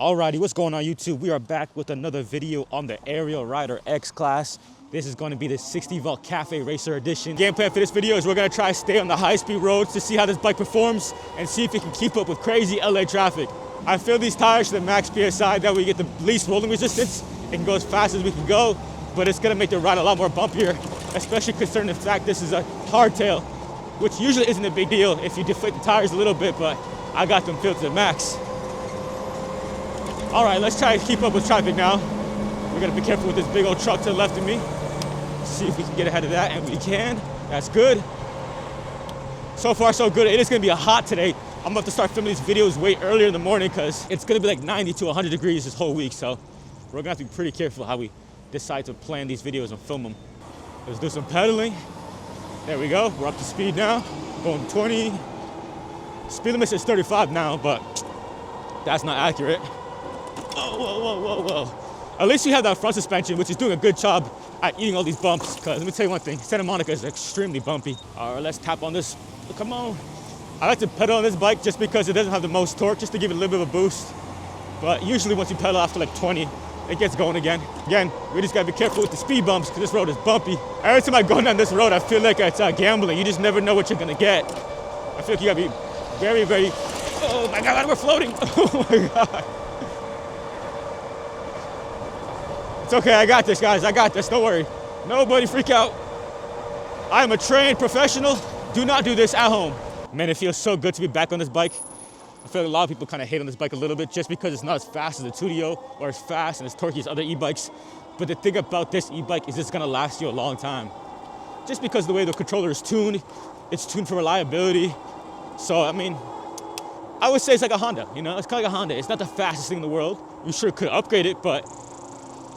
Alrighty, what's going on YouTube? We are back with another video on the Ariel Rider X-Class. This is going to be the 60v Cafe Racer Edition. Game plan for this video is we're going to try to stay on the high-speed roads to see how this bike performs and see if it can keep up with crazy LA traffic. I filled these tires to the max PSI, that way we get the least rolling resistance. It can go as fast as we can go, but it's going to make the ride a lot more bumpier, especially considering the fact this is a hardtail, which usually isn't a big deal if you deflate the tires a little bit, but I got them filled to the max. All right, let's try to keep up with traffic now. We're gonna be careful with this big old truck to the left of me. See if we can get ahead of that, and we can. That's good. So far, so good. It is gonna be hot today. I'm about to start filming these videos way earlier in the morning because it's gonna be like 90 to 100 degrees this whole week. So we're gonna have to be pretty careful how we decide to plan these videos and film them. Let's do some pedaling. There we go, we're up to speed now. Going 20. Speed limit is 35 now, but that's not accurate. Whoa. At least you have that front suspension, which is doing a good job at eating all these bumps. Because let me tell you one thing, Santa Monica is extremely bumpy. All right, let's tap on this. Come on. I like to pedal on this bike just because it doesn't have the most torque, just to give it a little bit of a boost. But usually once you pedal after like 20, it gets going again. Again, we just gotta be careful with the speed bumps because this road is bumpy. Every time I go down this road, I feel like it's gambling. You just never know what you're gonna get. I feel like you gotta be very, oh my God, we're floating. Oh my God. It's okay, I got this, guys. I got this, don't worry. Nobody freak out. I am a trained professional. Do not do this at home. Man, it feels so good to be back on this bike. I feel like a lot of people kind of hate on this bike a little bit just because it's not as fast as the Tudio or as fast and as torquey as other e-bikes. But the thing about this e-bike is it's gonna last you a long time. Just because the way the controller is tuned, it's tuned for reliability. So, I mean, I would say it's like a Honda, you know? It's kind of like a Honda. It's not the fastest thing in the world. You sure could upgrade it, but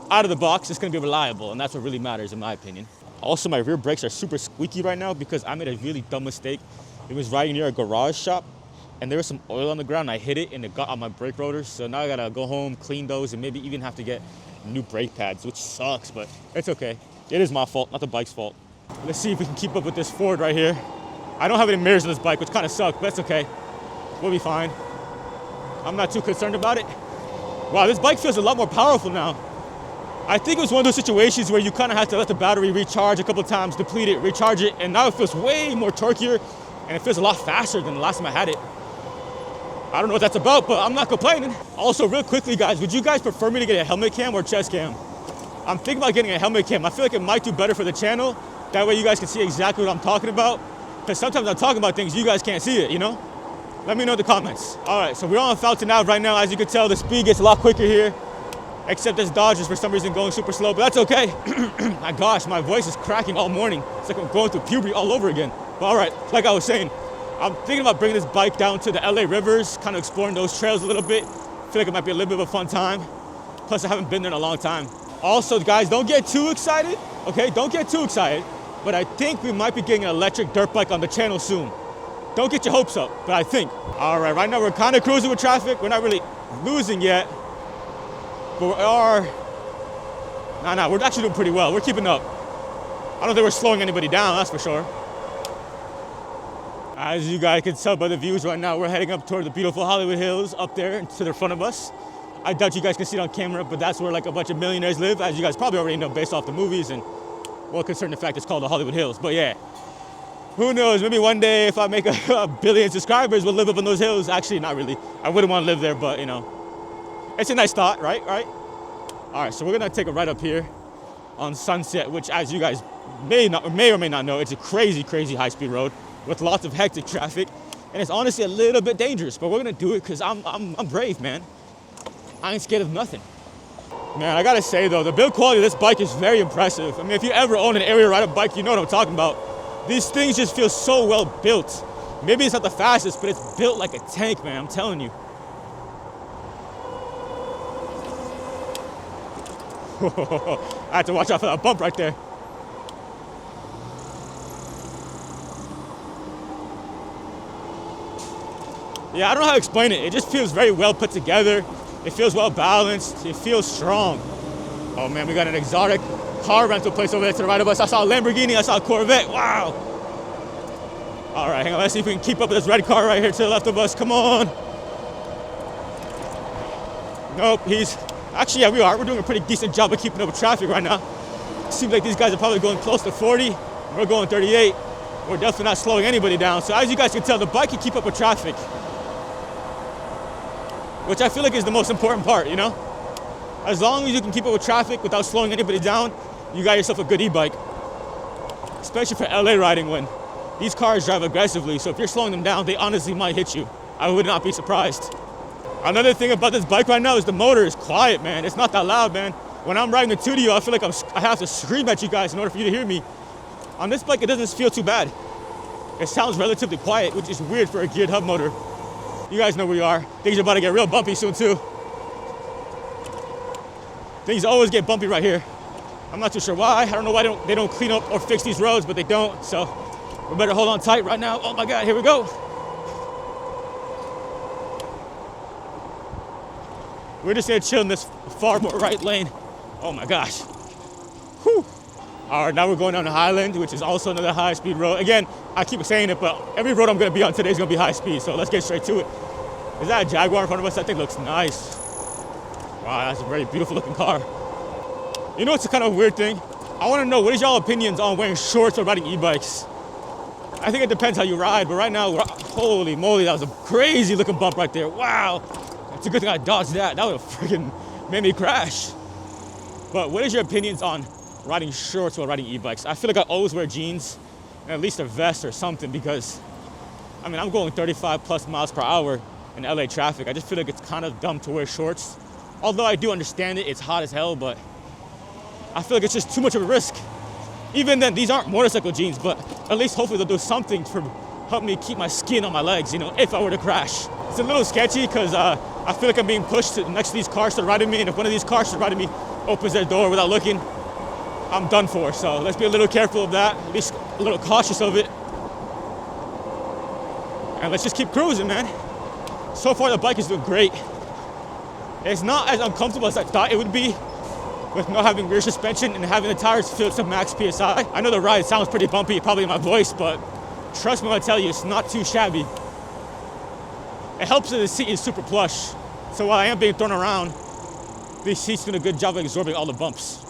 out of the box, it's gonna be reliable, and that's what really matters in my opinion. Also, my rear brakes are super squeaky right now because I made a really dumb mistake. It was riding near a garage shop, and there was some oil on the ground, and I hit it, and it got on my brake rotors, so now I gotta go home, clean those, and maybe even have to get new brake pads, which sucks, but it's okay. It is my fault, not the bike's fault. Let's see if we can keep up with this Ford right here. I don't have any mirrors on this bike, which kind of sucks, but that's okay. We'll be fine. I'm not too concerned about it. Wow, this bike feels a lot more powerful now. I think it was one of those situations where you kind of have to let the battery recharge a couple of times, deplete it, recharge it, and now it feels way more torqueier, and it feels a lot faster than the last time I had it. I don't know what that's about, but I'm not complaining. Also, real quickly, guys, would you guys prefer me to get a helmet cam or chest cam? I'm thinking about getting a helmet cam. I feel like it might do better for the channel. That way you guys can see exactly what I'm talking about. Because sometimes I'm talking about things, you guys can't see it, you know? Let me know in the comments. All right, so we're on Fountain Ave right now. As you can tell, the speed gets a lot quicker here. Except this Dodge is for some reason going super slow, but that's okay. My gosh, my voice is cracking all morning. It's like I'm going through puberty all over again. But all right, like I was saying, I'm thinking about bringing this bike down to the LA rivers, kind of exploring those trails a little bit. I feel like it might be a little bit of a fun time. Plus, I haven't been there in a long time. Also, guys, don't get too excited, okay? Don't get too excited. But I think we might be getting an electric dirt bike on the channel soon. Don't get your hopes up, but I think. All right now we're kind of cruising with traffic. We're not really losing yet. But we are, we're actually doing pretty well. We're keeping up. I don't think we're slowing anybody down, that's for sure. As you guys can tell by the views right now, we're heading up toward the beautiful Hollywood Hills up there to the front of us. I doubt you guys can see it on camera, but that's where like a bunch of millionaires live, as you guys probably already know based off the movies and well, concerning the fact it's called the Hollywood Hills. But yeah, who knows, maybe one day if I make a billion subscribers, we'll live up in those hills. Actually, not really. I wouldn't want to live there, but you know. It's a nice thought, right? All right, so we're gonna take a ride up here on Sunset, which as you guys may or may not know, it's a crazy high-speed road with lots of hectic traffic. And it's honestly a little bit dangerous, but we're gonna do it because I'm brave, man. I ain't scared of nothing. Man, I gotta say though, the build quality of this bike is very impressive. I mean, if you ever own an Ariel Rider bike, you know what I'm talking about. These things just feel so well built. Maybe it's not the fastest, but it's built like a tank, man, I'm telling you. I had to watch out for that bump right there. Yeah, I don't know how to explain it. It just feels very well put together. It feels well balanced. It feels strong. Oh man, we got an exotic car rental place over there to the right of us. I saw a Lamborghini, I saw a Corvette. Wow. All right, hang on. Let's see if we can keep up with this red car right here to the left of us. Come on. Nope, actually, yeah, we are. We're doing a pretty decent job of keeping up with traffic right now. Seems like these guys are probably going close to 40. We're going 38. We're definitely not slowing anybody down. So as you guys can tell, the bike can keep up with traffic, which I feel like is the most important part, you know? As long as you can keep up with traffic without slowing anybody down, you got yourself a good e-bike. Especially for LA riding when these cars drive aggressively. So if you're slowing them down, they honestly might hit you. I would not be surprised. Another thing about this bike right now is the motor is quiet, man. It's not that loud, man. When I'm riding the 2D, I feel like I have to scream at you guys in order for you to hear me. On this bike, it doesn't feel too bad. It sounds relatively quiet, which is weird for a geared hub motor. You guys know where you are. Things are about to get real bumpy soon, too. Things always get bumpy right here. I'm not too sure why. I don't know why they don't clean up or fix these roads, but they don't. So we better hold on tight right now. Oh my God, here we go. We're just gonna chill in this far more right lane. Oh my gosh. Whew. All right, now we're going down the Highland, which is also another high-speed road. Again, I keep saying it, but every road I'm gonna be on today is gonna be high speed, so let's get straight to it. Is that a Jaguar in front of us? That thing looks nice. Wow, that's a very beautiful looking car. You know what's a kind of weird thing? I wanna know, what is y'all opinions on wearing shorts or riding e-bikes? I think it depends how you ride, but right now, holy moly, that was a crazy looking bump right there. Wow, it's a good thing I dodged that. That would have freaking made me crash. But what is your opinions on riding shorts while riding e-bikes? I feel like I always wear jeans and at least a vest or something because, I mean, I'm going 35 plus miles per hour in LA traffic. I just feel like it's kind of dumb to wear shorts. Although I do understand it, it's hot as hell, but I feel like it's just too much of a risk. Even then, these aren't motorcycle jeans, but at least hopefully they'll do something to help me keep my skin on my legs, you know, if I were to crash. It's a little sketchy because I feel like I'm being pushed next to these cars that are riding me, and if one of these cars that are riding me opens their door without looking, I'm done for. So let's be a little careful of that, at least a little cautious of it. And let's just keep cruising, man. So far, the bike is doing great. It's not as uncomfortable as I thought it would be with not having rear suspension and having the tires filled to max PSI. I know the ride sounds pretty bumpy, probably in my voice, but trust me when I tell you, it's not too shabby. It helps that the seat is super plush. So while I am being thrown around, these seats doing a good job of absorbing all the bumps.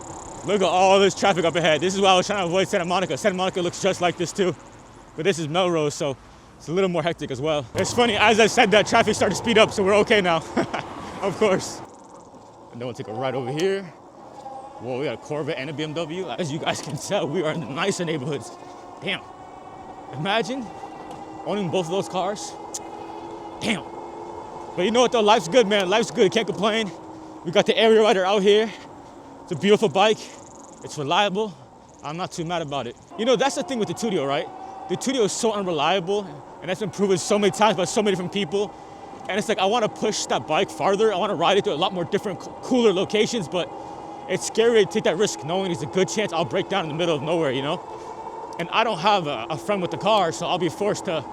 Look at all this traffic up ahead. This is why I was trying to avoid Santa Monica. Santa Monica looks just like this too. But this is Melrose, so it's a little more hectic as well. It's funny, as I said that, traffic started to speed up, so we're okay now. Of course. And then we'll take a ride over here. Whoa, we got a Corvette and a BMW. As you guys can tell, we are in the nicer neighborhoods. Damn. Imagine owning both of those cars. Damn. But you know what though, life's good, man. Life's good, can't complain. We got the Ariel Rider out here. It's a beautiful bike. It's reliable. I'm not too mad about it. You know, that's the thing with the Tudio, right? The Tudio is so unreliable, and that's been proven so many times by so many different people. And it's like, I want to push that bike farther. I want to ride it to a lot more different, cooler locations, but it's scary to take that risk knowing there's a good chance I'll break down in the middle of nowhere, you know? And I don't have a friend with the car, so I'll be forced to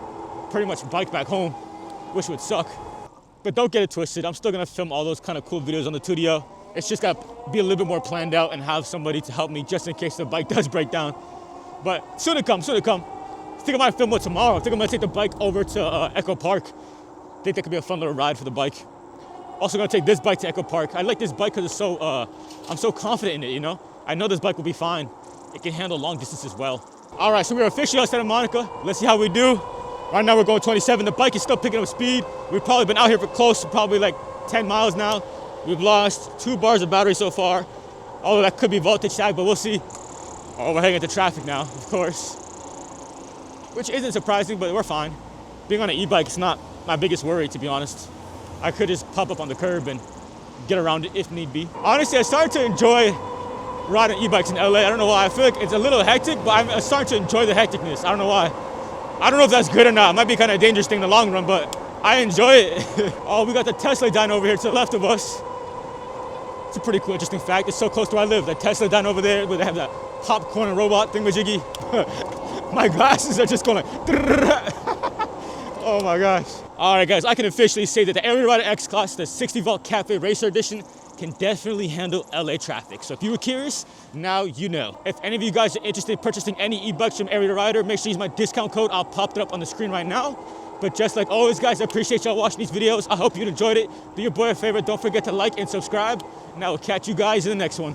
pretty much bike back home, which would suck. But don't get it twisted. I'm still going to film all those kind of cool videos on the Tudio. It's just got to be a little bit more planned out and have somebody to help me just in case the bike does break down. But soon to come, soon to come. I think I might film it tomorrow. I think I'm going to take the bike over to Echo Park. I think that could be a fun little ride for the bike. Also going to take this bike to Echo Park. I like this bike because it's so, I'm so confident in it, you know? I know this bike will be fine. It can handle long distances well. All right, so we're officially out Santa Monica. Let's see how we do. Right now we're going 27. The bike is still picking up speed. We've probably been out here for close to probably like 10 miles now. We've lost 2 bars of battery so far. Although that could be voltage sag, but we'll see. Oh, we're heading into traffic now, of course. Which isn't surprising, but we're fine. Being on an e-bike is not my biggest worry, to be honest. I could just pop up on the curb and get around it if need be. Honestly, I started to enjoy riding e-bikes in LA. I don't know why. I feel like it's a little hectic, but I'm starting to enjoy the hecticness. I don't know why. I don't know if that's good or not. It might be kind of a dangerous thing in the long run, but I enjoy it. Oh, we got the Tesla dyno over here to the left of us. It's a pretty cool, interesting fact. It's so close to where I live. The Tesla dyno over there, where they have that popcorn and robot thingamajiggy. My glasses are just going like... Oh my gosh. All right, guys, I can officially say that the Ariel Rider X-Class, the 60-volt Cafe Racer Edition, can definitely handle LA traffic. So if you were curious, now you know. If any of you guys are interested in purchasing any e-bikes from Ariel Rider, make sure you use my discount code. I'll pop it up on the screen right now. But just like always, guys, I appreciate y'all watching these videos. I hope you enjoyed it. Do your boy a favor. Don't forget to like and subscribe. And I will catch you guys in the next one.